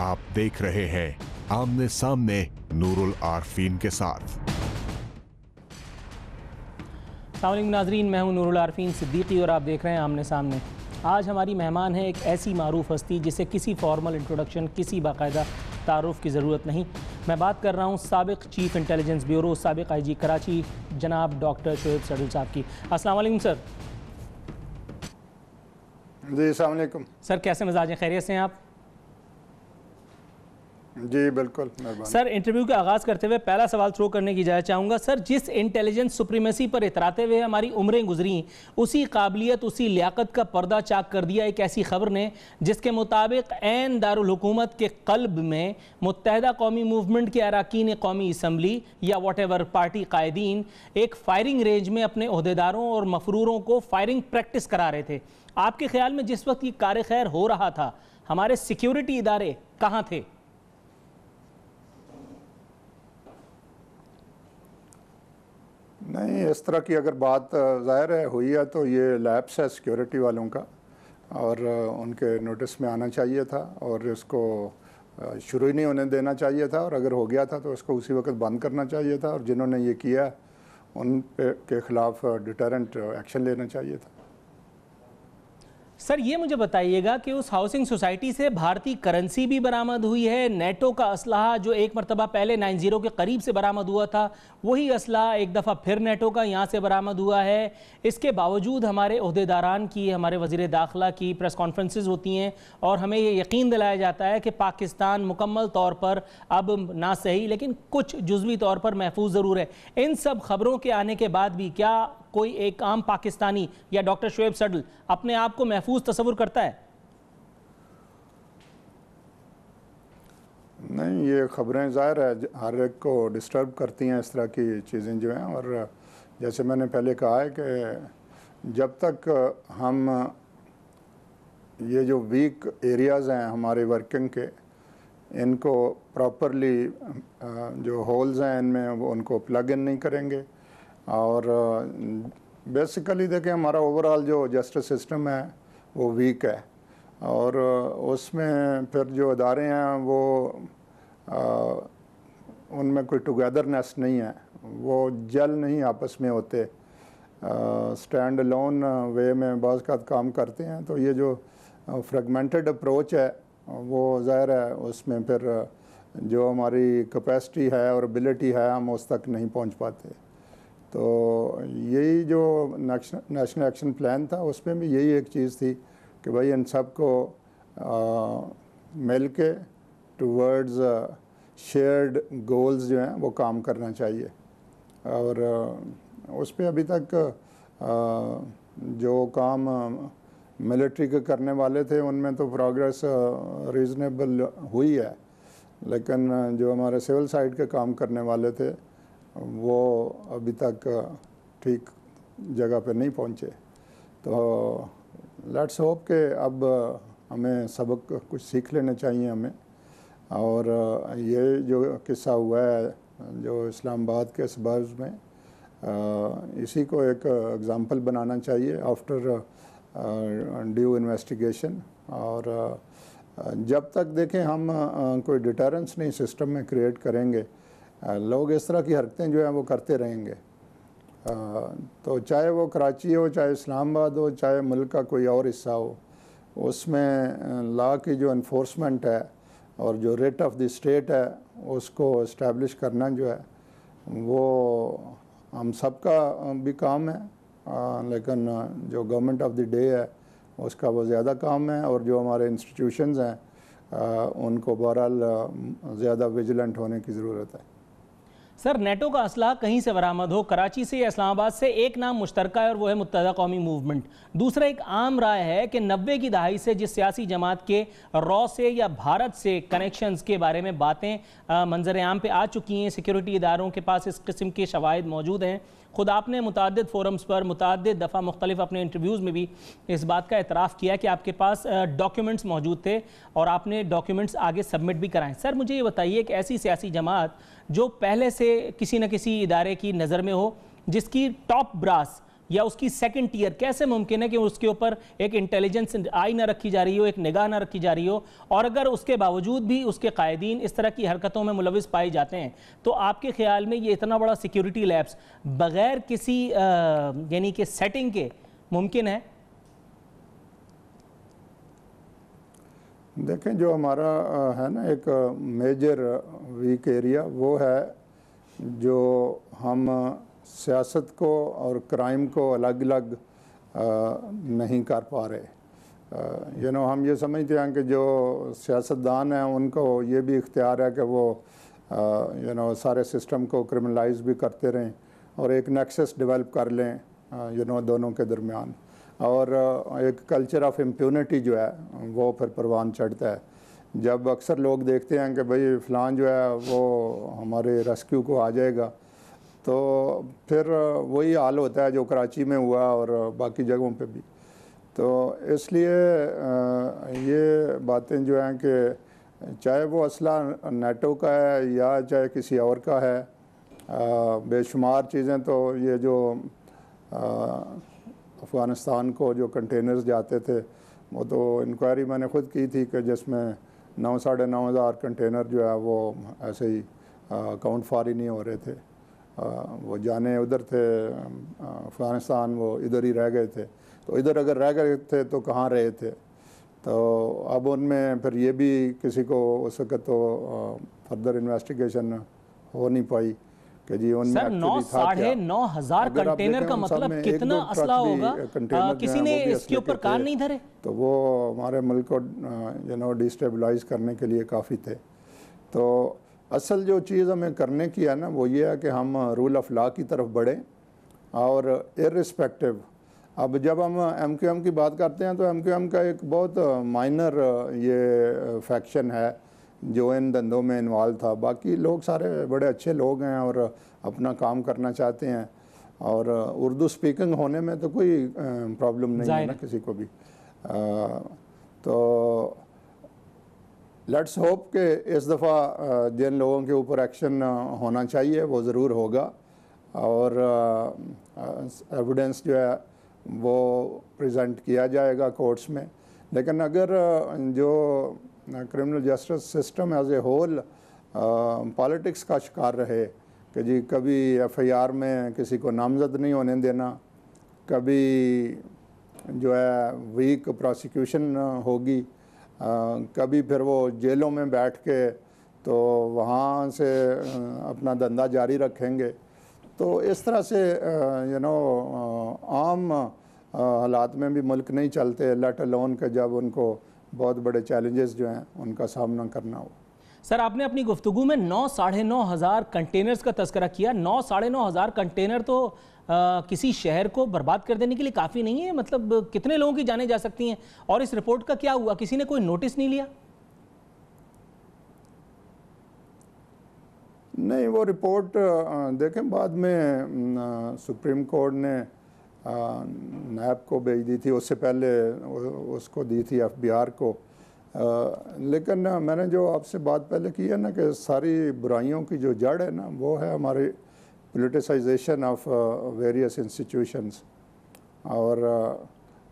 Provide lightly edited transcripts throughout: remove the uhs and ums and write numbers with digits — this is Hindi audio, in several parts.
आप देख रहे हैं आमने सामने नूरुल आरफीन के साथ। अस्सलाम नाज़रीन, मैं हूं नूरुल आरफीन सिद्दीकी और आप देख रहे हैं आमने सामने। आज हमारी मेहमान है एक ऐसी मारूफ हस्ती जिसे किसी फॉर्मल इंट्रोडक्शन, किसी बाकायदा तारुफ की ज़रूरत नहीं। मैं बात कर रहा हूं साबिक़ चीफ़ इंटेलिजेंस ब्यूरो, साबिक़ IG कराची जनाब डॉक्टर शोएब सडल साहब की। अस्सलाम वालेकुम सर। जी अस्सलाम वालेकुम सर, कैसे मिजाज हैं? खैरियत से हैं आप? जी बिल्कुल, सर, इंटरव्यू का आगाज़ करते हुए पहला सवाल थ्रो करने की इजाज़त चाहूँगा। सर, जिस इंटेलिजेंस सुप्रीमेसी पर इतराते हुए हमारी उम्रें गुजरी, उसी काबिलियत, उसी लियाकत का पर्दा चाक कर दिया एक ऐसी खबर ने जिसके मुताबिक ऐन दारुल हुकूमत के क़ल्ब में मुत्तहदा कौमी मूवमेंट के अरकान कौमी असम्बली या वॉट एवर पार्टी कायदीन एक फायरिंग रेंज में अपने ओहदेदारों और मफरूरों को फायरिंग प्रैक्टिस करा रहे थे। आपके ख्याल में जिस वक्त ये कार खैर हो रहा था, हमारे सिक्योरिटी इदारे कहाँ थे? नहीं, इस तरह की अगर बात ज़ाहिर है हुई है तो ये लैप्स है सिक्योरिटी वालों का, और उनके नोटिस में आना चाहिए था और इसको शुरू ही नहीं होने देना चाहिए था, और अगर हो गया था तो इसको उसी वक्त बंद करना चाहिए था, और जिन्होंने ये किया उन के ख़िलाफ़ डिटरेंट एक्शन लेना चाहिए था। सर, ये मुझे बताइएगा कि उस हाउसिंग सोसाइटी से भारतीय करेंसी भी बरामद हुई है, नेटो का असलहा जो एक मरतबा पहले 90 के करीब से बरामद हुआ था, वही असलहा एक दफ़ा फिर नेटो का यहाँ से बरामद हुआ है। इसके बावजूद हमारे ओहदेदारान की, हमारे वज़ीर दाखिला की प्रेस कॉन्फ्रेंसेस होती हैं और हमें ये यकीन दिलाया जाता है कि पाकिस्तान मुकम्मल तौर पर अब ना सही लेकिन कुछ जुज़वी तौर पर महफूज ज़रूर है। इन सब खबरों के आने के बाद भी क्या कोई एक आम पाकिस्तानी या डॉक्टर शोएब सडल अपने आप को महफूज तस्वुर करता है? नहीं, ये खबरें ज़ाहिर है हर एक को डिस्टर्ब करती हैं, इस तरह की चीज़ें जो हैं, और जैसे मैंने पहले कहा है कि जब तक हम ये जो वीक एरियाज़ हैं हमारे वर्किंग के, इनको प्रॉपरली जो होल्स हैं इनमें वो उनको प्लग इन नहीं करेंगे, और बेसिकली देखें हमारा ओवरऑल जो जस्टिस सिस्टम है वो वीक है, और उसमें फिर जो अदारे हैं वो उनमें कोई टुगेदरनेस नहीं है, वो जल नहीं आपस में होते, स्टैंड अलोन वे में बाज़ का काम करते हैं। तो ये जो फ्रेगमेंटेड अप्रोच है वो ज़ाहिर है उसमें फिर जो हमारी कैपेसिटी है और एबिलिटी है हम उस तक नहीं पहुंच पाते। तो यही जो नेशनल एक्शन प्लान था उसमें भी यही एक चीज़ थी कि भाई इन सब को मिल के टूवर्ड्स शेयर्ड गोल्स जो हैं वो काम करना चाहिए, और उस पर अभी तक जो काम मिलिट्री के करने वाले थे उनमें तो प्रोग्रेस रीज़नेबल हुई है, लेकिन जो हमारे सिविल साइड के काम करने वाले थे वो अभी तक ठीक जगह पे नहीं पहुँचे। तो लेट्स होप के अब हमें सबक कुछ सीख लेने चाहिए हमें, और ये जो किस्सा हुआ है जो इस्लामाबाद के सबर्ब्स में, इसी को एक एग्ज़ाम्पल बनाना चाहिए आफ्टर ड्यू इन्वेस्टिगेशन। और जब तक देखें हम कोई डिटरेंस नहीं सिस्टम में क्रिएट करेंगे, लोग इस तरह की हरकतें जो हैं वो करते रहेंगे। तो चाहे वो कराची हो, चाहे इस्लामाबाद हो, चाहे मुल्क का कोई और हिस्सा हो, उसमें लॉ की जो इन्फोर्समेंट है और जो रेट ऑफ द स्टेट है उसको इस्टेब्लिश करना जो है वो हम सबका भी काम है, लेकिन जो गवर्नमेंट ऑफ द डे है उसका वो ज़्यादा काम है, और जो हमारे इंस्टीट्यूशंस हैं उनको बहरहाल ज़्यादा विजिलेंट होने की ज़रूरत है। सर, नेटो का असलहा कहीं से बरामद हो, कराची से या इस्लामाबाद से, एक नाम मुश्तरका है और वो है मुत्तहदा कौमी मूवमेंट। दूसरा एक आम राय है कि 90 की दहाई से जिस सियासी जमात के रॉ से या भारत से कनेक्शंस के बारे में बातें मंजर आम पे आ चुकी हैं, सिक्योरिटी इदारों के पास इस किस्म के शवाहिद मौजूद हैं। खुद आपने मुतअद्दिद फोरम्स पर मुतअद्दिद दफ़ा मुख्तलिफ अपने इंटरव्यूज़ में भी इस बात का एतराफ़ किया कि आपके पास डॉक्यूमेंट्स मौजूद थे और आपने डॉक्यूमेंट्स आगे सबमिट भी कराएं। सर, मुझे ये बताइए कि ऐसी सियासी जमात जो पहले से किसी न किसी इदारे की नज़र में हो, जिसकी टॉप ब्रास या उसकी सेकंड टीयर, कैसे मुमकिन है कि उसके ऊपर एक इंटेलिजेंस आई ना रखी जा रही हो, एक निगाह ना रखी जा रही हो, और अगर उसके बावजूद भी उसके कायदीन इस तरह की हरकतों में मुलविस पाए जाते हैं, तो आपके ख्याल में ये इतना बड़ा सिक्योरिटी लैप्स बगैर किसी यानी कि सेटिंग के मुमकिन है? देखें, जो हमारा है ना एक मेजर वीक एरिया, वो है जो हम सियासत को और क्राइम को अलग अलग नहीं कर पा रहे। हम ये समझते हैं कि जो सियासतदान हैं उनको ये भी इख्तियार है कि वो सारे सिस्टम को क्रिमिनलाइज भी करते रहें और एक नेक्सस डेवलप कर लें दोनों के दरमियान, और एक कल्चर ऑफ इम्प्यूनिटी जो है वो फिर परवान चढ़ता है। जब अक्सर लोग देखते हैं कि भाई फ़लान जो है वो हमारे रेस्क्यू को आ जाएगा, तो फिर वही हाल होता है जो कराची में हुआ और बाकी जगहों पे भी। तो इसलिए ये बातें जो हैं कि चाहे वो असला नेटो का है या चाहे किसी और का है, बेशुमार चीज़ें तो ये जो अफ़गानिस्तान को जो कंटेनर्स जाते थे, वो तो इंक्वायरी मैंने ख़ुद की थी कि जिसमें 9,500 कंटेनर जो है वो ऐसे ही काउंट फॉर ही नहीं हो रहे थे। वो जाने उधर थे अफ़गानिस्तान, वो इधर ही रह गए थे। तो इधर अगर रह गए थे तो कहाँ रहे थे? तो अब उनमें फिर ये भी किसी को उस वक़्त तो फर्दर इन्वेस्टिगेशन हो नहीं पाई कि जी उनमें सर 9,500 कंटेनर का मतलब कितना असला होगा? किसी ने इसके ऊपर कान नहीं धरे? तो वो हमारे मुल्क को डिस्टेबलाइज करने के लिए काफ़ी थे। तो असल जो चीज़ हमें करने की है ना, वो ये है कि हम रूल ऑफ लॉ की तरफ बढ़ें, और इर्रिस्पेक्टिव, अब जब हम MQM की बात करते हैं तो MQM का एक बहुत माइनर ये फैक्शन है जो इन धंधों में इन्वॉल्व था। बाकी लोग सारे बड़े अच्छे लोग हैं और अपना काम करना चाहते हैं, और उर्दू स्पीकिंग होने में तो कोई प्रॉब्लम नहीं है ना किसी को भी। तो लेट्स होप कि इस दफ़ा जिन लोगों के ऊपर एक्शन होना चाहिए वो ज़रूर होगा, और एविडेंस जो है वो प्रेजेंट किया जाएगा कोर्ट्स में। लेकिन अगर जो criminal justice system as a whole politics का शिकार रहे कि जी कभी FIR में किसी को नामजद नहीं होने देना, कभी जो है वीक प्रोसिक्यूशन होगी, कभी फिर वो जेलों में बैठ के तो वहाँ से अपना धंधा जारी रखेंगे, तो इस तरह से आम हालात में भी मुल्क नहीं चलते, लेट अलोन के जब उनको बहुत बड़े चैलेंजेस जो हैं उनका सामना करना हो। सर, आपने अपनी गुफ्तगू में 9,500 कंटेनर्स का तस्करा किया। 9,500 कंटेनर तो किसी शहर को बर्बाद कर देने के लिए काफ़ी नहीं है। मतलब कितने लोगों की जानें जा सकती हैं? और इस रिपोर्ट का क्या हुआ? किसी ने कोई नोटिस नहीं लिया? नहीं, वो रिपोर्ट देखें बाद में सुप्रीम कोर्ट ने नैब को भेज दी थी, उससे पहले उसको दी थी FBR को। लेकिन मैंने जो आपसे बात पहले की है ना कि सारी बुराइयों की जो जड़ है ना, वो है हमारी पोलिटिसाइजेशन ऑफ वेरियस इंस्टीट्यूशंस, और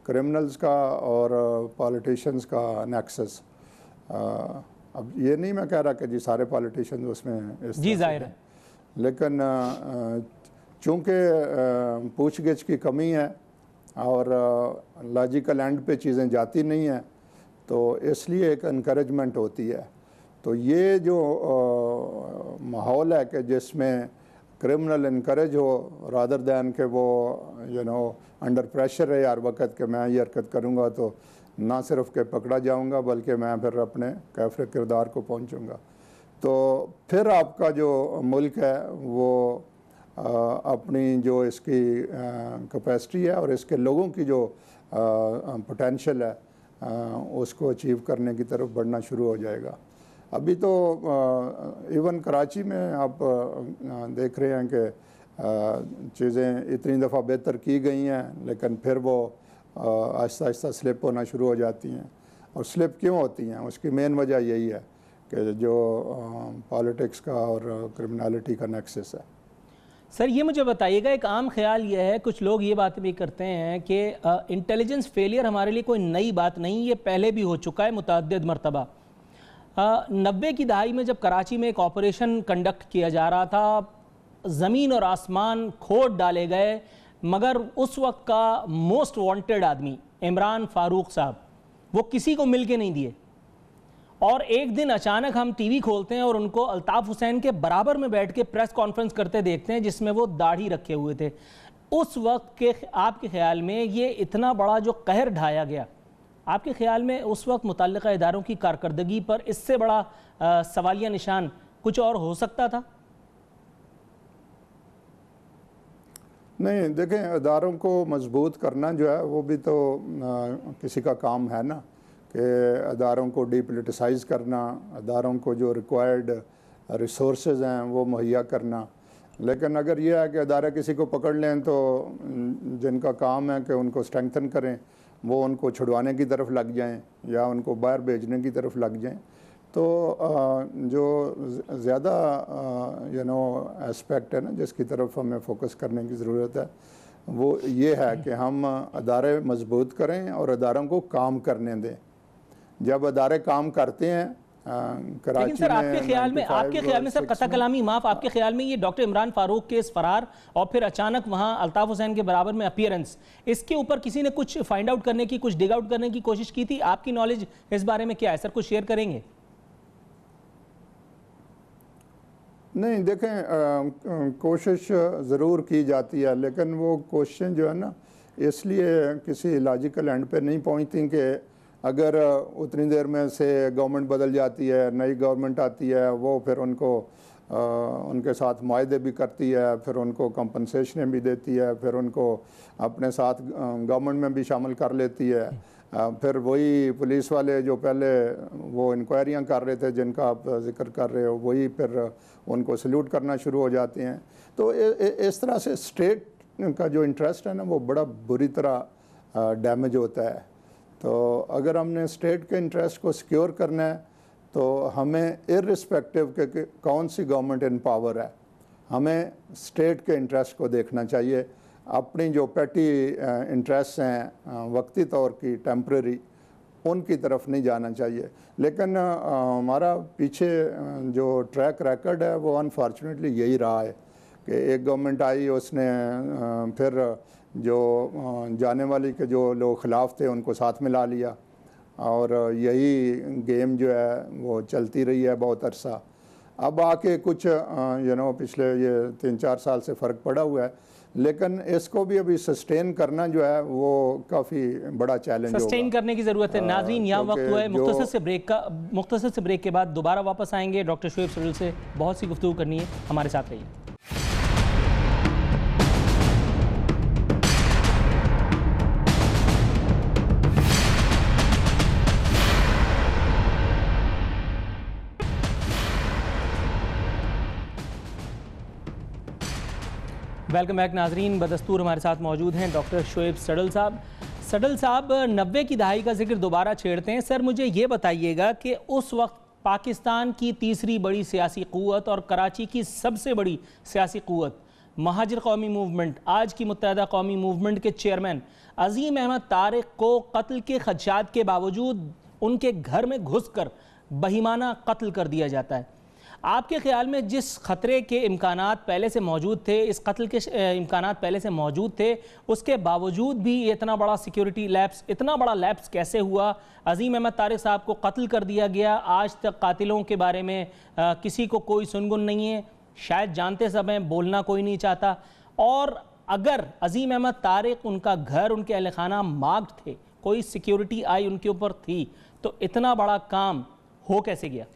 क्रिमिनल्स का और पॉलिटिशियंस का नेक्सस। अब ये नहीं मैं कह रहा कि जी सारे पॉलिटिशियंस उसमें जी जाहिर है, लेकिन चूँकि पूछगिछ की कमी है और लॉजिकल एंड पे चीज़ें जाती नहीं हैं, तो इसलिए एक इनकरेजमेंट होती है। तो ये जो माहौल है कि जिसमें क्रिमिनल इनकरेज हो रादर दैन के वो अंडर प्रेशर है हर वक्त कि मैं ये हरकत करूँगा तो ना सिर्फ के पकड़ा जाऊँगा बल्कि मैं फिर अपने कैफरे किरदार को पहुँचूँगा, तो फिर आपका जो मुल्क है वो अपनी जो इसकी कैपेसिटी है और इसके लोगों की जो पोटेंशियल है उसको अचीव करने की तरफ बढ़ना शुरू हो जाएगा। अभी तो इवन कराची में आप देख रहे हैं कि चीज़ें इतनी दफ़ा बेहतर की गई हैं, लेकिन फिर वो आहिस्ता आहिस्ता स्लिप होना शुरू हो जाती हैं। और स्लिप क्यों होती हैं? उसकी मेन वजह यही है कि जो पॉलिटिक्स का और क्रिमिनलिटी का नेक्सस है। सर ये मुझे बताइएगा, एक आम ख्याल ये है, कुछ लोग ये बात भी करते हैं कि इंटेलिजेंस फेलियर हमारे लिए कोई नई बात नहीं, ये पहले भी हो चुका है मुतअद्दिद मरतबा। 90 की दहाई में जब कराची में एक ऑपरेशन कंडक्ट किया जा रहा था, ज़मीन और आसमान खोद डाले गए, मगर उस वक्त का मोस्ट वांटेड आदमी इमरान फारूक साहब, वो किसी को मिल के नहीं दिए। और एक दिन अचानक हम टीवी खोलते हैं और उनको अल्ताफ़ हुसैन के बराबर में बैठ के प्रेस कॉन्फ्रेंस करते देखते हैं, जिसमें वो दाढ़ी रखे हुए थे। उस वक्त के आपके ख्याल में ये इतना बड़ा जो कहर ढाया गया, आपके ख्याल में उस वक्त मुतल्लिका इदारों की कारकर्दगी पर इससे बड़ा सवालिया निशान कुछ और हो सकता था? नहीं, देखें, अदारों को मजबूत करना जो है वो भी तो किसी का काम है ना, कि अदारों को डीपोलिटिसाइज़ करना, अदारों को जो रिक्वायर्ड रिसोर्सेज हैं वो मुहैया करना। लेकिन अगर यह है कि अदारे किसी को पकड़ लें तो जिनका काम है कि उनको स्ट्रेंथन करें, वो उनको छुड़वाने की तरफ लग जाएं या उनको बाहर भेजने की तरफ लग जाएं, तो जो ज़्यादा एस्पेक्ट है ना जिसकी तरफ हमें फोकस करने की ज़रूरत है, वो ये है कि हम अदारे मजबूत करें और अदारों को काम करने दें। जब अदारे काम करते हैं, लेकिन सर आपके ख्याल में सर कता कलामी माफ, आपके ख्याल में ये डॉक्टर इमरान फारूक के इस फरार और फिर अचानक वहाँ अल्ताफ़ हुसैन के बराबर में अपीयरेंस, इसके ऊपर किसी ने कुछ फाइंड आउट करने की, कुछ डिग आउट करने की कोशिश की थी? आपकी नॉलेज इस बारे में क्या है सर, कुछ शेयर करेंगे? नहीं, देखें, कोशिश ज़रूर की जाती है, लेकिन वो कोशिशें जो है ना इसलिए किसी लॉजिकल एंड पे नहीं पहुंचती कि अगर उतनी देर में से गवर्नमेंट बदल जाती है, नई गवर्नमेंट आती है, वो फिर उनको उनके साथ मुआहदे भी करती है, फिर उनको कंपनसेशनें भी देती है, फिर उनको अपने साथ गवर्नमेंट में भी शामिल कर लेती है। फिर वही पुलिस वाले जो पहले वो इंक्वायरियां कर रहे थे जिनका आप जिक्र कर रहे हो, वही फिर उनको सल्यूट करना शुरू हो जाते हैं। तो इस तरह से स्टेट का जो इंटरेस्ट है ना वो बड़ा बुरी तरह डैमेज होता है। तो अगर हमने स्टेट के इंटरेस्ट को सिक्योर करना है तो हमें इर्रिस्पेक्टिव के कौन सी गवर्नमेंट इन पावर है, हमें स्टेट के इंटरेस्ट को देखना चाहिए। अपनी जो पेटी इंटरेस्ट हैं वक्ती तौर की, टेम्परेरी, उनकी तरफ नहीं जाना चाहिए। लेकिन हमारा पीछे जो ट्रैक रिकॉर्ड है वो अनफॉर्चुनेटली यही रहा है कि एक गवर्नमेंट आई, उसने फिर जो जाने वाली के जो लोग ख़िलाफ़ थे उनको साथ मिला लिया, और यही गेम जो है वो चलती रही है बहुत अरसा। अब आके कुछ पिछले ये 3-4 साल से फ़र्क पड़ा हुआ है, लेकिन इसको भी अभी सस्टेन करना जो है वो काफ़ी बड़ा चैलेंज होगा। सस्टेन करने की ज़रूरत है। नाज़रीन, यहाँ वक्त हुआ है मुख्तसर से ब्रेक के बाद दोबारा वापस आएंगे। डॉक्टर शोएब सडल से बहुत सी गुफ्तगू करनी है, हमारे साथ रहिए। वेलकम बैक नाजरीन। बदस्तूर हमारे साथ मौजूद हैं डॉक्टर शोएब सडल साहब। सडल साहब 90 की दहाई का जिक्र दोबारा छेड़ते हैं। सर मुझे ये बताइएगा कि उस वक्त पाकिस्तान की तीसरी बड़ी सियासी क़ुव्वत और कराची की सबसे बड़ी सियासी क़ुव्वत महाजिर कौमी मूवमेंट, आज की मुत्तहदा कौमी मूवमेंट के चेयरमैन अज़ीम अहमद तारिक को कत्ल के खदशात के बावजूद उनके घर में घुसकर बहिमाना कत्ल कर दिया जाता है। आपके ख्याल में जिस ख़तरे के इम्कानात पहले से मौजूद थे, इस कत्ल के इम्कानात पहले से मौजूद थे, उसके बावजूद भी इतना बड़ा सिक्योरिटी लैप्स, इतना बड़ा लैप्स कैसे हुआ? अज़ीम अहमद तारिक साहब को कत्ल कर दिया गया, आज तक कातिलों के बारे में किसी को कोई सुनगुन नहीं है, शायद जानते सब हैं, बोलना कोई नहीं चाहता। और अगर अज़ीम अहमद तारिक, उनका घर, उनके अहल खाना मार्क्ड थे, कोई सिक्योरिटी आई उनके ऊपर थी, तो इतना बड़ा काम हो कैसे गया?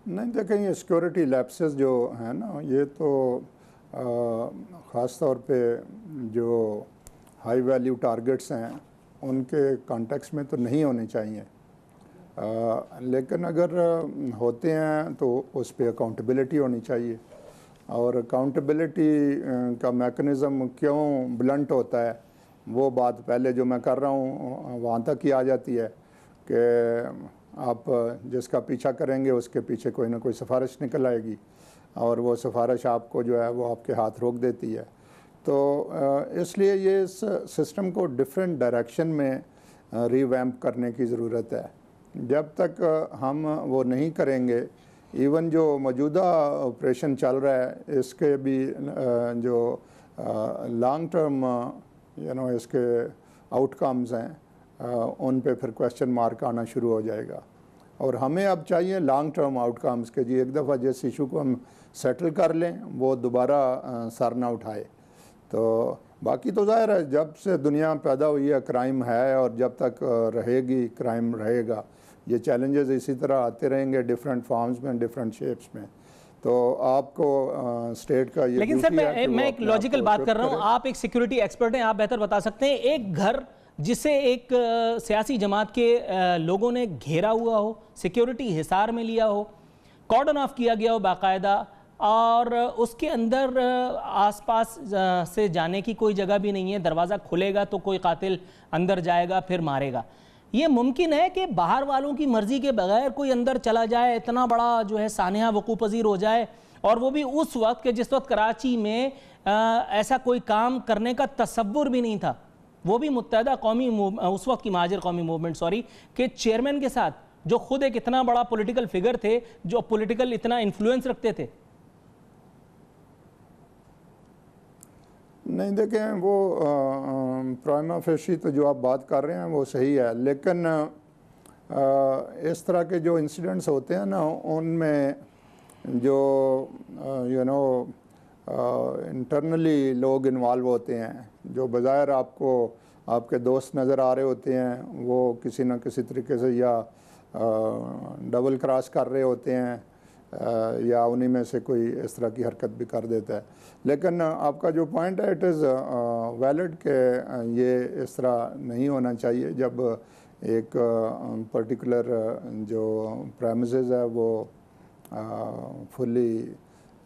नहीं, देखें, ये सिक्योरिटी लैप्सेस जो है ना, ये तो ख़ास तौर पे जो हाई वैल्यू टारगेट्स हैं उनके कॉन्टेक्स्ट में तो नहीं होने चाहिए, लेकिन अगर होते हैं तो उस पर अकाउंटेबिलिटी होनी चाहिए। और अकाउंटेबिलिटी का मैकेनिज़्म क्यों ब्लंट होता है, वो बात पहले जो मैं कर रहा हूँ वहाँ तक ही आ जाती है कि आप जिसका पीछा करेंगे उसके पीछे कोई ना कोई सिफारिश निकल आएगी और वो सिफारिश आपको जो है वो आपके हाथ रोक देती है। तो इसलिए ये इस सिस्टम को डिफरेंट डायरेक्शन में रिवैम्प करने की ज़रूरत है। जब तक हम वो नहीं करेंगे, इवन जो मौजूदा ऑपरेशन चल रहा है इसके भी जो लॉन्ग टर्म इसके आउटकम्स हैं उन पे फिर क्वेश्चन मार्क आना शुरू हो जाएगा। और हमें अब चाहिए लॉन्ग टर्म आउटकम्स के जी एक दफ़ा जिस इशू को हम सेटल कर लें वो दोबारा सर ना उठाए। तो बाकी तो ज़ाहिर है जब से दुनिया पैदा हुई है क्राइम है और जब तक रहेगी क्राइम रहेगा। ये चैलेंजेस इसी तरह आते रहेंगे डिफरेंट फॉर्म्स में, डिफरेंट शेप्स में। तो आपको स्टेट का ये लेकिन सर मैं एक लॉजिकल बात कर रहा हूँ, आप एक सिक्योरिटी एक्सपर्ट हैं, आप बेहतर बता सकते हैं। एक घर जिसे एक सियासी जमात के लोगों ने घेरा हुआ हो, सिक्योरिटी हिसार में लिया हो, कॉर्डन ऑफ किया गया हो बाकायदा, और उसके अंदर आसपास से जाने की कोई जगह भी नहीं है, दरवाज़ा खुलेगा तो कोई कातिल अंदर जाएगा फिर मारेगा। ये मुमकिन है कि बाहर वालों की मर्जी के बगैर कोई अंदर चला जाए, इतना बड़ा जो है सानिया वकूफ़ पज़ीर हो जाए, और वो भी उस वक्त के जिस वक्त कराची में ऐसा कोई काम करने का तसव्वुर भी नहीं था, वो भी मुत्तहदा कौमी उस वक्त की महाजिर कौमी मूवमेंट के चेयरमैन के साथ, जो खुद एक इतना बड़ा पॉलिटिकल फिगर थे, जो पॉलिटिकल इतना इन्फ्लुएंस रखते थे। नहीं देखें, वो प्राइमा फेशी तो जो आप बात कर रहे हैं वो सही है, लेकिन इस तरह के जो इंसिडेंट्स होते हैं ना उनमें जो इंटरनली लोग इन्वॉल्व होते हैं, जो बज़ाहिर आपको आपके दोस्त नज़र आ रहे होते हैं, वो किसी न किसी तरीके से या डबल क्रॉस कर रहे होते हैं या उन्हीं में से कोई इस तरह की हरकत भी कर देता है। लेकिन आपका जो पॉइंट है इट इज़ वैलिड के ये इस तरह नहीं होना चाहिए। जब एक पर्टिकुलर जो प्रेमिसेस है वो फुल्ली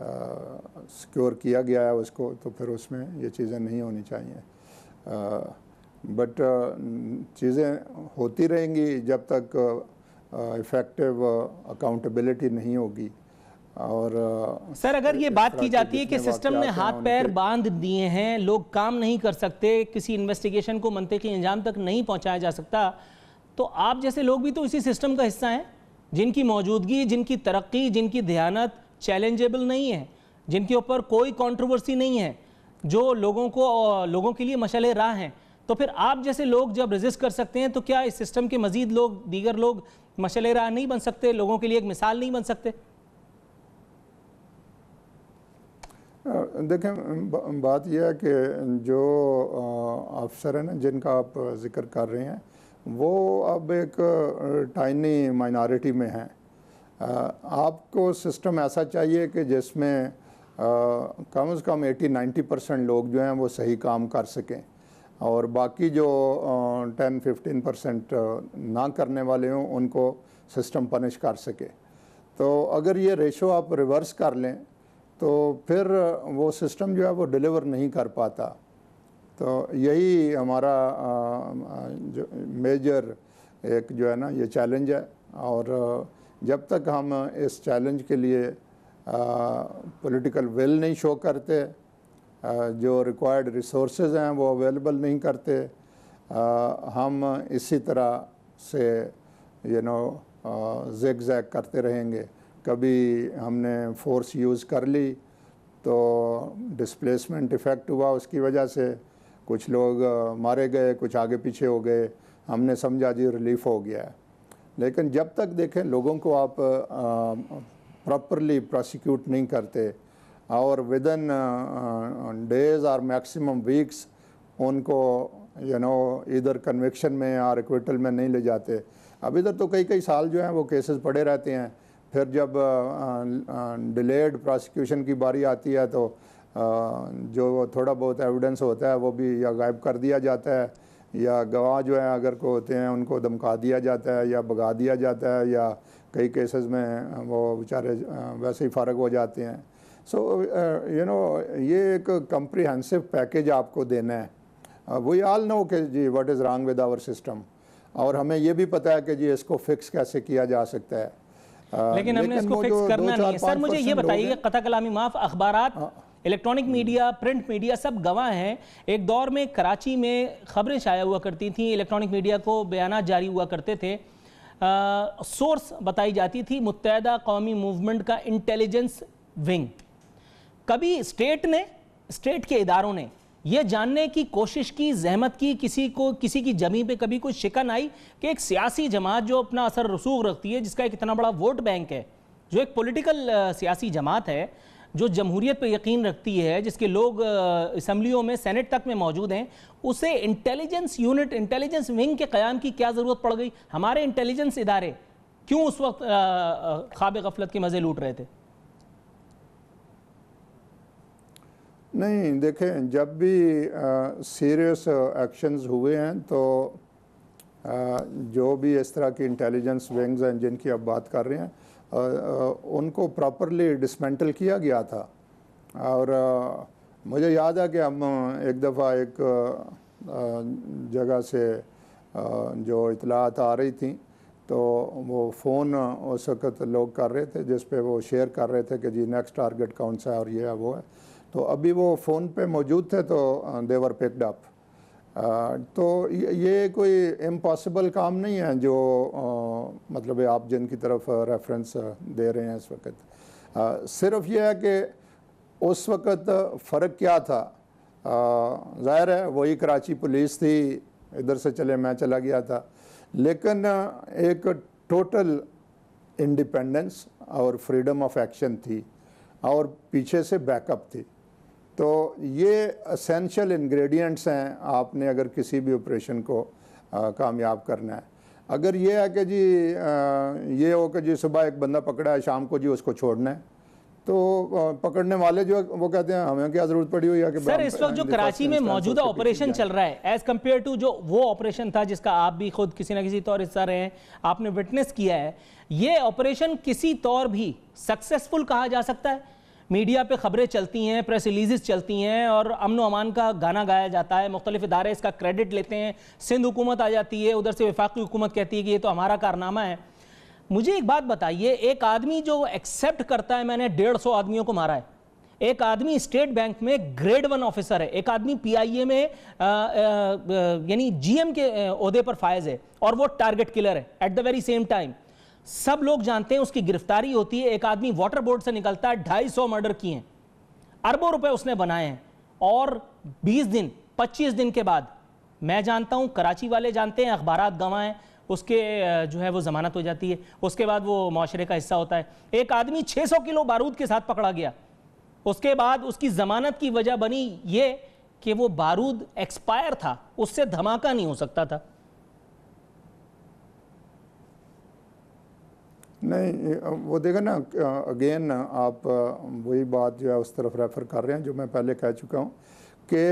सिक्योर किया गया है उसको, तो फिर उसमें ये चीज़ें नहीं होनी चाहिए। बट चीज़ें होती रहेंगी जब तक इफ़ेक्टिव अकाउंटेबिलिटी नहीं होगी। और सर अगर ये बात की जाती है कि सिस्टम ने हाथ पैर बांध दिए हैं, लोग काम नहीं कर सकते, किसी इन्वेस्टिगेशन को मंतकी अंजाम तक नहीं पहुंचाया जा सकता, तो आप जैसे लोग भी तो इसी सिस्टम का हिस्सा हैं, जिनकी मौजूदगी, जिनकी तरक्की, जिनकी दयानत चैलेंजेबल नहीं है, जिनके ऊपर कोई कंट्रोवर्सी नहीं है, जो लोगों के लिए मशाले राह हैं। तो फिर आप जैसे लोग जब रेजिस्ट कर सकते हैं तो क्या इस सिस्टम के मजीद लोग, दीगर लोग मशाले राह नहीं बन सकते, लोगों के लिए एक मिसाल नहीं बन सकते? देखें, बात यह है कि जो अफसर हैं ना जिनका आप जिक्र कर रहे हैं वो अब एक टाइनी माइनॉरिटी में हैं। आपको सिस्टम ऐसा चाहिए कि जिसमें कम से कम 80-90% लोग जो हैं वो सही काम कर सकें और बाकी जो 10-15% ना करने वाले हों उनको सिस्टम पनिश कर सके। तो अगर ये रेशो आप रिवर्स कर लें तो फिर वो सिस्टम जो है वो डिलीवर नहीं कर पाता। तो यही हमारा जो मेजर एक जो है ना ये चैलेंज है, और जब तक हम इस चैलेंज के लिए पॉलिटिकल विल नहीं शो करते, जो रिक्वायर्ड रिसोर्सेज हैं वो अवेलेबल नहीं करते, हम इसी तरह से ज़िग ज़ैग करते रहेंगे। कभी हमने फोर्स यूज़ कर ली तो डिस्प्लेसमेंट इफ़ेक्ट हुआ, उसकी वजह से कुछ लोग मारे गए, कुछ आगे पीछे हो गए, हमने समझा जी रिलीफ हो गया है। लेकिन जब तक देखें लोगों को आप प्रॉपरली प्रोसिक्यूट नहीं करते और विदिन डेज़ और मैक्सिमम वीक्स उनको इधर कन्विक्शन में या रिक्विटल में नहीं ले जाते। अब इधर तो कई साल जो हैं वो केसेस पड़े रहते हैं, फिर जब डिलेड प्रोसिक्यूशन की बारी आती है तो जो थोड़ा बहुत एविडेंस होता है वो भी या गायब कर दिया जाता है, या गवाह जो है अगर को होते हैं उनको धमका दिया जाता है या भगा दिया जाता है, या कई केसेस में वो बेचारे वैसे ही फ़ारग हो जाते हैं। सो ये एक कम्प्रिहेंसिव पैकेज आपको देना है। वी ऑल नो कि जी what is wrong with our system, और हमें ये भी पता है कि जी इसको फिक्स कैसे किया जा सकता है। लेकिन हमने इसको वो फिक्स जो करना 2, नहीं है। 4, सर मुझे ये 5% लोग बताइए, हैं। कथा कलामी माफ, अखबारात, इलेक्ट्रॉनिक मीडिया, प्रिंट मीडिया सब गवाह हैं। एक दौर में कराची में खबरें शाया हुआ करती थी, इलेक्ट्रॉनिक मीडिया को बयानात जारी हुआ करते थे, सोर्स बताई जाती थी मुत्तहदा कौमी मूवमेंट का इंटेलिजेंस विंग। कभी स्टेट के इदारों ने यह जानने की कोशिश की, जहमत की, किसी की जमी पे कभी कोई शिकन आई कि एक सियासी जमात जो अपना असर रसूख रखती है, जिसका एक इतना बड़ा वोट बैंक है, जो एक पॉलिटिकल सियासी जमात है, जो जमहूरियत पे यकीन रखती है, जिसके लोग असम्बलियों में, सेनेट तक में मौजूद हैं, उसे इंटेलिजेंस यूनिट, इंटेलिजेंस विंग के क़याम की क्या ज़रूरत पड़ गई? हमारे इंटेलिजेंस इदारे क्यों उस वक्त ख्वाब गफलत के मज़े लूट रहे थे? नहीं, देखें, जब भी सीरियस एक्शंस हुए हैं तो जो भी इस तरह की इंटेलिजेंस विंग्स हैं जिनकी आप बात कर रहे हैं, उनको प्रॉपरली डिसमेंटल किया गया था। और मुझे याद है कि हम एक दफ़ा एक जगह से जो इतलात आ रही थी, तो वो फ़ोन उस वक़्त लोग कर रहे थे जिस पे वो शेयर कर रहे थे कि जी नेक्स्ट टारगेट कौन सा है और ये है वो है। तो अभी वो फ़ोन पे मौजूद थे, तो दे वर पिक्ड अप। तो ये कोई इम्पॉसिबल काम नहीं है जो मतलब आप जिनकी तरफ रेफरेंस दे रहे हैं इस वक्त। सिर्फ ये है कि उस वक्त फ़र्क क्या था, ज़ाहिर है वही कराची पुलिस थी, इधर से चले मैं चला गया था, लेकिन एक टोटल इंडिपेंडेंस और फ्रीडम ऑफ एक्शन थी और पीछे से बैकअप थी। तो ये एसेंशियल इंग्रेडिएंट्स हैं आपने अगर किसी भी ऑपरेशन को कामयाब करना है। अगर ये है कि जी ये हो कि जी सुबह एक बंदा पकड़ा है, शाम को जी उसको छोड़ना है, तो पकड़ने वाले जो वो कहते हैं हमें क्या ज़रूरत पड़ी हुई है कि सर इस वक्त जो कराची में मौजूदा ऑपरेशन चल रहा है, एज कम्पेयर टू जो वो ऑपरेशन था जिसका आप भी खुद किसी ना किसी तौर हिस्सा रहे हैं, आपने विटनेस किया है, ये ऑपरेशन किसी तौर भी सक्सेसफुल कहा जा सकता है? मीडिया पे खबरें चलती हैं, प्रेस रिलीजेस चलती हैं और अमन व अमान का गाना गाया जाता है, मुख्तलिफ इदारे इसका क्रेडिट लेते हैं, सिंध हुकूमत आ जाती है, उधर से वफाकी हुकूमत कहती है कि ये तो हमारा कारनामा है। मुझे एक बात बताइए, एक आदमी जो एक्सेप्ट करता है मैंने 150 आदमियों को मारा है, एक आदमी स्टेट बैंक में ग्रेड 1 ऑफिसर है, एक आदमी PIA में यानी GM के ओहदे पर फायज है और वो टारगेट किलर है at the very same time, सब लोग जानते हैं उसकी गिरफ्तारी होती है। एक आदमी वाटर बोर्ड से निकलता है, 250 मर्डर किए हैं, अरबों रुपए उसने बनाए हैं, और 20 दिन 25 दिन के बाद मैं जानता हूं, कराची वाले जानते हैं, अखबारात गवाह हैं, उसके जो है वो जमानत हो जाती है, उसके बाद वो मुआशरे का हिस्सा होता है। एक आदमी 600 किलो बारूद के साथ पकड़ा गया, उसके बाद उसकी जमानत की वजह बनी ये कि वो बारूद एक्सपायर था, उससे धमाका नहीं हो सकता था। नहीं, वो देखा ना, अगेन आप वही बात जो है उस तरफ रेफ़र कर रहे हैं जो मैं पहले कह चुका हूँ कि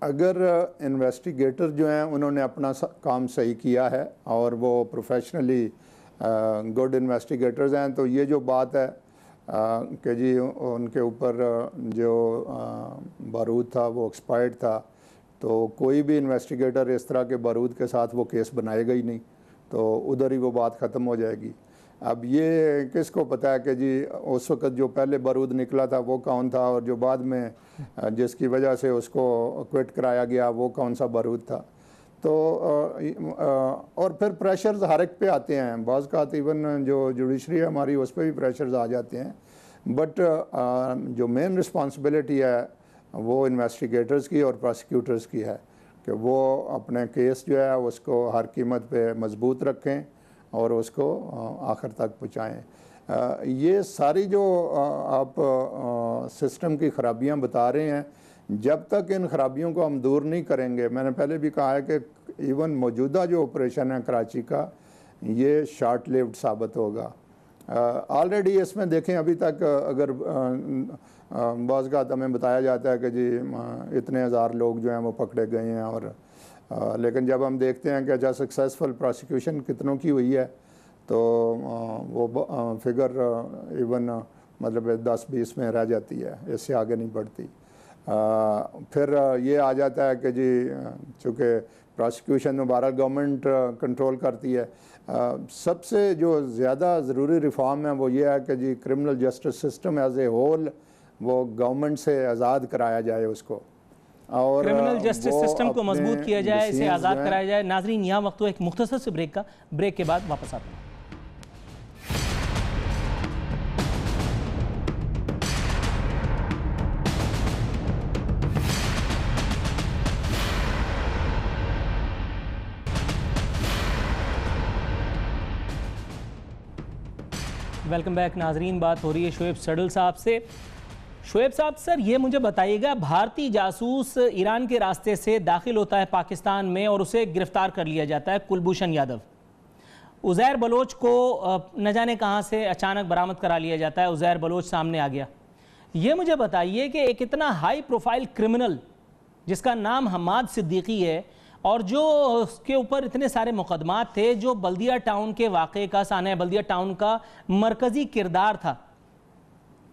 अगर इन्वेस्टिगेटर जो हैं उन्होंने अपना काम सही किया है और वो प्रोफेशनली गुड इन्वेस्टिगेटर्स हैं, तो ये जो बात है कि जी उनके ऊपर जो बारूद था वो एक्सपायर्ड था, तो कोई भी इन्वेस्टिगेटर इस तरह के बारूद के साथ वो केस बनाएगा ही नहीं, तो उधर ही वो बात ख़त्म हो जाएगी। अब ये किसको पता है कि जी उस वक्त जो पहले बारूद निकला था वो कौन था, और जो बाद में जिसकी वजह से उसको क्विट कराया गया वो कौन सा बारूद था। तो और फिर प्रेशर्स हर एक पे आते हैं, बाज़ का इवन जो जुडिशरी है हमारी उस पर भी प्रेशर्स आ जाते हैं, बट जो मेन रिस्पॉन्सिबिलिटी है वो इन्वेस्टिगेटर्स की और प्रोसिक्यूटर्स की है कि वो अपने केस जो है उसको हर कीमत पे मजबूत रखें और उसको आखिर तक पहुँचाएँ। ये सारी जो आप सिस्टम की ख़राबियाँ बता रहे हैं, जब तक इन ख़राबियों को हम दूर नहीं करेंगे, मैंने पहले भी कहा है कि इवन मौजूदा जो ऑपरेशन है कराची का, ये शॉर्ट लिव्ड साबित होगा। ऑलरेडी इसमें देखें अभी तक अगर बाज़ हमें बताया जाता है कि जी इतने हज़ार लोग जो हैं वो पकड़े गए हैं, और लेकिन जब हम देखते हैं कि अच्छा सक्सेसफुल प्रोसिक्यूशन कितनों की हुई है, तो वो फिगर इवन मतलब 10-20 में रह जाती है, इससे आगे नहीं बढ़ती। फिर ये आ जाता है कि जी चूँकि प्रोसिक्यूशन में बहरहाल गवर्नमेंट कंट्रोल करती है। सबसे जो ज़्यादा ज़रूरी रिफॉर्म है वो ये है कि जी criminal justice system as a whole वो गवर्नमेंट से आज़ाद कराया जाए उसको, और क्रिमिनल जस्टिस सिस्टम को मजबूत किया जाए, इसे आज़ाद कराया जाए। नाजरीन, यहाँ वक्त हुआ एक मुख्तसर से ब्रेक का, ब्रेक के बाद वापस आते हैं। वेलकम बैक नाजरीन, बात हो रही है शोएब सडल साहब से। शोएब साहब, सर ये मुझे बताइएगा, भारतीय जासूस ईरान के रास्ते से दाखिल होता है पाकिस्तान में और उसे गिरफ्तार कर लिया जाता है, कुलभूषण यादव। उज़ैर बलोच को न जाने कहाँ से अचानक बरामद करा लिया जाता है, उज़ैर बलोच सामने आ गया। ये मुझे बताइए कि एक इतना हाई प्रोफाइल क्रिमिनल जिसका नाम हम्माद सिद्दीकी है और जो उसके ऊपर इतने सारे मुकदमात थे, जो बल्दिया टाउन के वाक़े का, सानिया बल्दिया टाउन का मरकज़ी किरदार था,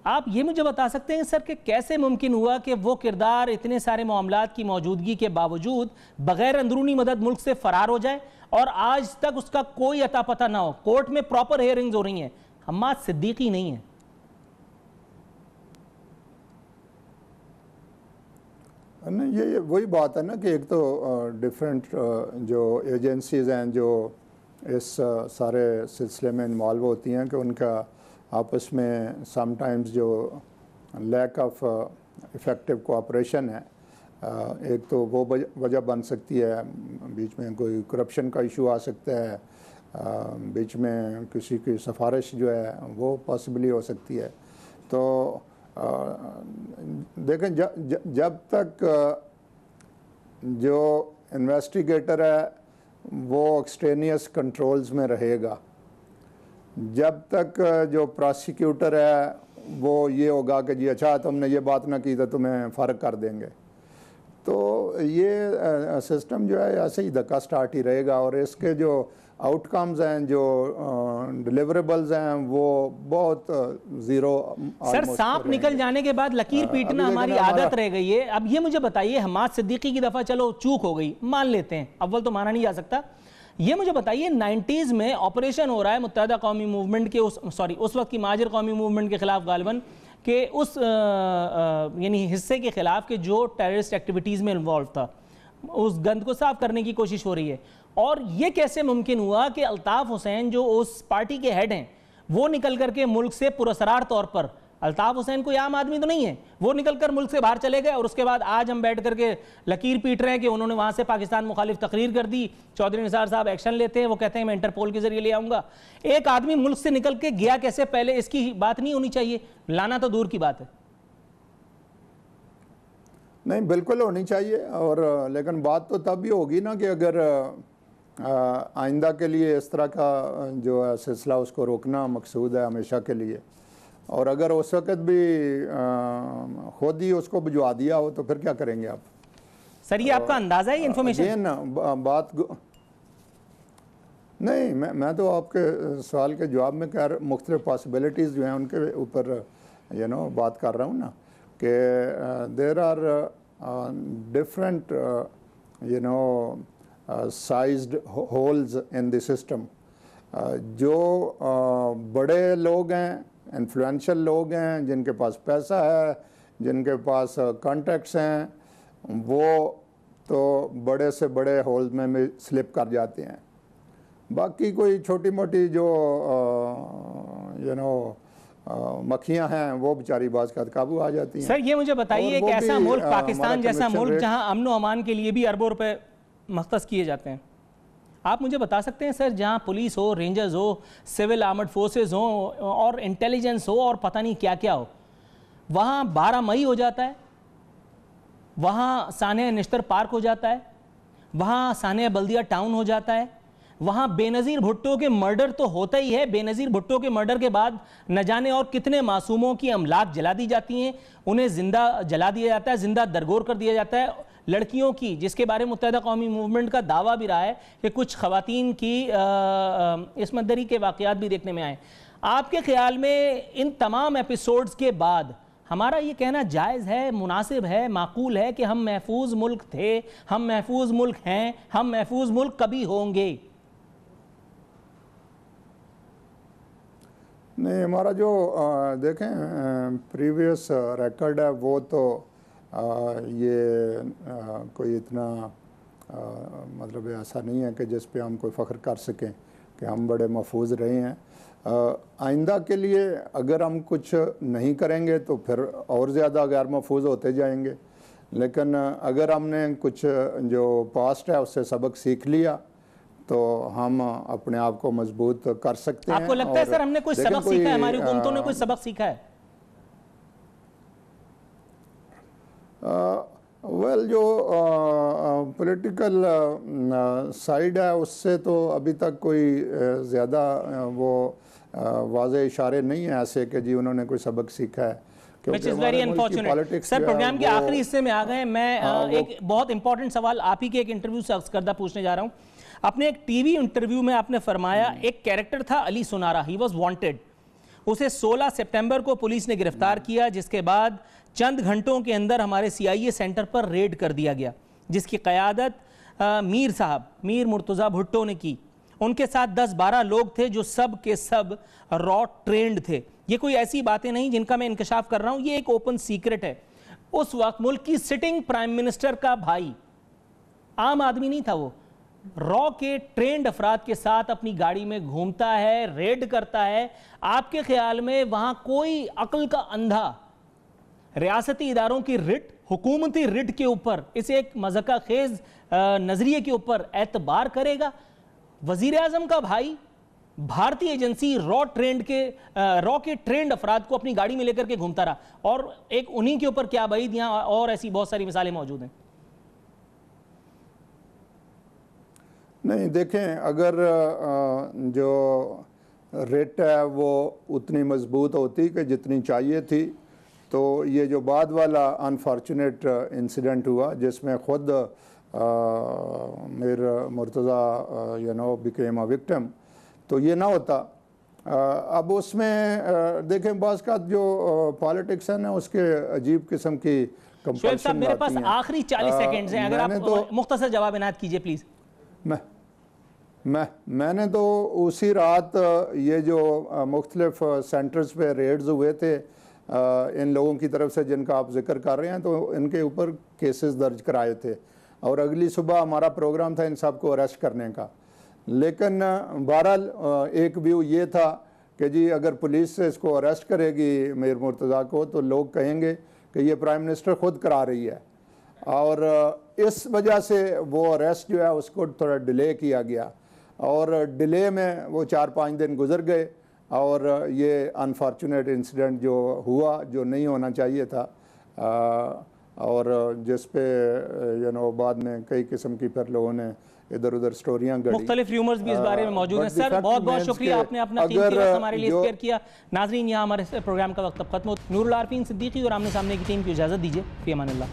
आप ये मुझे बता सकते हैं सर कि कैसे मुमकिन हुआ कि वो किरदार इतने सारे मामलात की मौजूदगी के बावजूद बग़ैर अंदरूनी मदद मुल्क से फ़रार हो जाए और आज तक उसका कोई अता पता ना हो? कोर्ट में प्रॉपर हेयरिंग्स हो रही हैं, हम्माद सिद्दीकी नहीं है। नहीं, ये वही बात है ना कि एक तो डिफरेंट जो एजेंसीज़ हैं जो इस सारे सिलसिले में इन्वॉल्व होती हैं कि उनका आपस में समटाइम्स जो लैक ऑफ इफ़ेक्टिव कोऑपरेशन है, एक तो वो वजह बन सकती है, बीच में कोई करप्शन का इशू आ सकता है, बीच में किसी की सिफारिश जो है वो पॉसिबली हो सकती है। तो देखें, जब तक जो इन्वेस्टिगेटर है वो एक्सटेनियस कंट्रोल्स में रहेगा, जब तक जो प्रोसिक्यूटर है वो ये होगा कि जी अच्छा तुमने ये बात ना की तो तुम्हें फ़र्क कर देंगे, तो ये सिस्टम जो है ऐसे ही धक्का स्टार्ट ही रहेगा और इसके जो आउटकम्स हैं, जो डिलीवरेबल्स हैं, वो बहुत ज़ीरो। सर, सांप निकल जाने के बाद लकीर पीटना हमारी आदत रह गई है। अब ये मुझे बताइए, हम्माद सिद्दीकी की दफ़ा चलो चूक हो गई, मान लेते हैं, अव्वल तो माना नहीं जा सकता। ये मुझे बताइए, 90s में ऑपरेशन हो रहा है मुत्तहदा कौमी मूवमेंट के उस वक्त की महाजिर कौमी मूवमेंट के खिलाफ, गालिबन के उस यानी हिस्से के खिलाफ के जो टेररिस्ट एक्टिविटीज़ में इन्वॉल्व था, उस गंद को साफ करने की कोशिश हो रही है। और ये कैसे मुमकिन हुआ कि अल्ताफ़ हुसैन जो उस पार्टी के हेड हैं वो निकल करके मुल्क से पुरअसरार तौर पर, अल्ताफ़ हुसैन कोई आम आदमी तो नहीं है, वो निकल कर मुल्क से बाहर चले गए और उसके बाद आज हम बैठ करके लकीर पीट रहे हैं कि उन्होंने वहाँ से पाकिस्तान मुखालिफ तकरीर कर दी, चौधरी निसार साहब एक्शन लेते हैं, वो कहते हैं मैं इंटरपोल के जरिए ले आऊँगा। एक आदमी मुल्क से निकल के गया कैसे, पहले इसकी बात नहीं होनी चाहिए? लाना तो दूर की बात है। नहीं, बिल्कुल होनी चाहिए, और लेकिन बात तो तब भी होगी ना कि अगर आइंदा के लिए इस तरह का जो है सिलसिला उसको रोकना मकसूद है हमेशा के लिए, और अगर उस वक़्त भी खुद ही उसको भिजवा दिया हो तो फिर क्या करेंगे आप? सर ये आपका अंदाज़ा है इन्फॉर्मेशन? बात नहीं, मैं तो आपके सवाल के जवाब में कह मुख्तलिफ पॉसिबिलिटीज़ जो हैं उनके ऊपर बात कर रहा हूँ ना, कि there are different sized holes in the system. जो बड़े लोग हैं, इन्फ्लुएंशियल लोग हैं, जिनके पास पैसा है, जिनके पास कॉन्टैक्ट्स हैं, वो तो बड़े से बड़े होल्स में भी स्लिप कर जाते हैं। बाकी कोई छोटी मोटी जो मक्खियां हैं वो बेचारी बाज का काबू आ जाती हैं। सर ये मुझे बताइए, एक ऐसा मुल्क, पाकिस्तान जैसा मुल्क, जहां अमन व अमान के लिए भी अरबों रुपए मख्तस किए जाते हैं, आप मुझे बता सकते हैं सर, जहां पुलिस हो, रेंजर्स हो, सिविल आर्मड फोर्सेस हो और इंटेलिजेंस हो और पता नहीं क्या क्या हो, वहां 12 मई हो जाता है, वहां सानिया निश्तर पार्क हो जाता है, वहां सानिया बल्दिया टाउन हो जाता है, वहां बेनज़ीर भुट्टो के मर्डर तो होता ही है। बेनज़ीर भुट्टो के मर्डर के बाद न जाने और कितने मासूमों की अमलाक जला दी जाती हैं, उन्हें जिंदा जला दिया जाता है, जिंदा दरगोर कर दिया जाता है। लड़कियों की, जिसके बारे में मुत्तहदा कौमी मूवमेंट का दावा भी रहा है कि कुछ ख़वातीन की इस्मत दरी के वाक़यात भी देखने में आए। आपके ख्याल में इन तमाम एपिसोड्स के बाद हमारा ये कहना जायज़ है, मुनासिब है, माकूल है कि हम महफूज मुल्क थे, हम महफूज मुल्क हैं, हम महफूज मुल्क कभी होंगे? नहीं, हमारा जो देखें प्रीवियस रिकॉर्ड है वो तो ये कोई इतना मतलब ऐसा नहीं है कि जिस पे हम कोई फ़ख्र कर सकें कि हम बड़े महफूज रहे हैं। आइंदा के लिए अगर हम कुछ नहीं करेंगे तो फिर और ज़्यादा गैर महफूज होते जाएंगे, लेकिन अगर हमने कुछ जो पास्ट है उससे सबक सीख लिया तो हम अपने आप को मजबूत कर सकते हैं। आपको लगता है सर हमने कोई सबक सीखा है, हमारी हुकूमतों ने कोई सबक सीखा है? वेल जो पॉलिटिकल साइड है उससे तो अभी तक कोई ज़्यादा वो वाज़े इशारे नहीं है ऐसे कि जी उन्होंने कोई सबक सीखा है। Which is very unfortunate. Sir programme के आखिरी हिस्से में आ गए। मैं एक बहुत इंपॉर्टेंट सवाल आप ही के एक इंटरव्यू से अक्स करदा पूछने जा रहा हूँ। अपने एक टीवी इंटरव्यू में आपने फरमाया एक कैरेक्टर था Ali Sunara, he was wanted, उसे 16 सितंबर को पुलिस ने गिरफ्तार किया, जिसके बाद चंद घंटों के अंदर हमारे CIA सेंटर पर रेड कर दिया गया, जिसकी क़यादत मीर साहब, मीर मुर्तज़ा भुट्टो ने की। उनके साथ 10-12 लोग थे जो सब के सब रॉ ट्रेंड थे। ये कोई ऐसी बातें नहीं जिनका मैं इंकशाफ कर रहा हूं, ये एक ओपन सीक्रेट है। उस वक्त मुल्क की सिटिंग प्राइम मिनिस्टर का भाई, आम आदमी नहीं था वो, रॉ के ट्रेंड अफराद के साथ अपनी गाड़ी में घूमता है, रेड करता है। आपके ख्याल में वहां कोई अक्ल का अंधा रियासती इदारों की रिट, हुकूमती रिट के ऊपर, इस एक मज़ाक़ा खेज नजरिए के ऊपर एतबार करेगा? वजीर आजम का भाई भारतीय एजेंसी रॉ के ट्रेंड अफराद को अपनी गाड़ी में लेकर के घूमता रहा, और एक उन्हीं के ऊपर क्या भाई, यहां और ऐसी बहुत सारी मिसालें मौजूद हैं। नहीं देखें, अगर जो रेट है वो उतनी मजबूत होती कि जितनी चाहिए थी, तो ये जो बाद वाला अनफॉर्चुनेट इंसिडेंट हुआ जिसमें ख़ुद Mir Murtaza became a victim, तो ये ना होता। अब उसमें देखें बाज़ का जो पॉलिटिक्स है ना, उसके अजीब किस्म की कंपल्शन। मेरे पास आखिरी 40 सेकंड्स हैं, अगर आप मुख्तसर जवाब इनायत कीजिए प्लीज़। मैंने तो उसी रात ये जो मुख्तलिफ सेंटर्स पे रेड्स हुए थे इन लोगों की तरफ से जिनका आप जिक्र कर रहे हैं, तो इनके ऊपर केसेस दर्ज कराए थे, और अगली सुबह हमारा प्रोग्राम था इन सब को अरेस्ट करने का। लेकिन बहरहाल एक व्यू ये था कि जी अगर पुलिस से इसको अरेस्ट करेगी मीर मुर्तज़ा को, तो लोग कहेंगे कि ये प्राइम मिनिस्टर ख़ुद करा रही है, और इस वजह से वो अरेस्ट जो है उसको थोड़ा डिले किया गया, और डिले में वो 4-5 दिन गुजर गए, और ये अनफॉर्चुनेट इंसिडेंट जो हुआ, जो नहीं होना चाहिए था, और जिस पे बाद में कई किस्म की फिर लोगों ने इधर उधर स्टोरियां गढ़ी, मुख्तलिफ र्यूमर्स भी इस बारे में मौजूद हैं। सर बहुत बहुत शुक्रिया, आपने अपना कीमती वक्त हमारे लिए शेयर किया। नाजरीन, यहाँ हमारे प्रोग्राम का वक्त अब खत्म हो। नूरुल आरफीन सिद्दीकी और आमने सामने की टीम की इजाज़त दीजिए। फी अमान अल्लाह।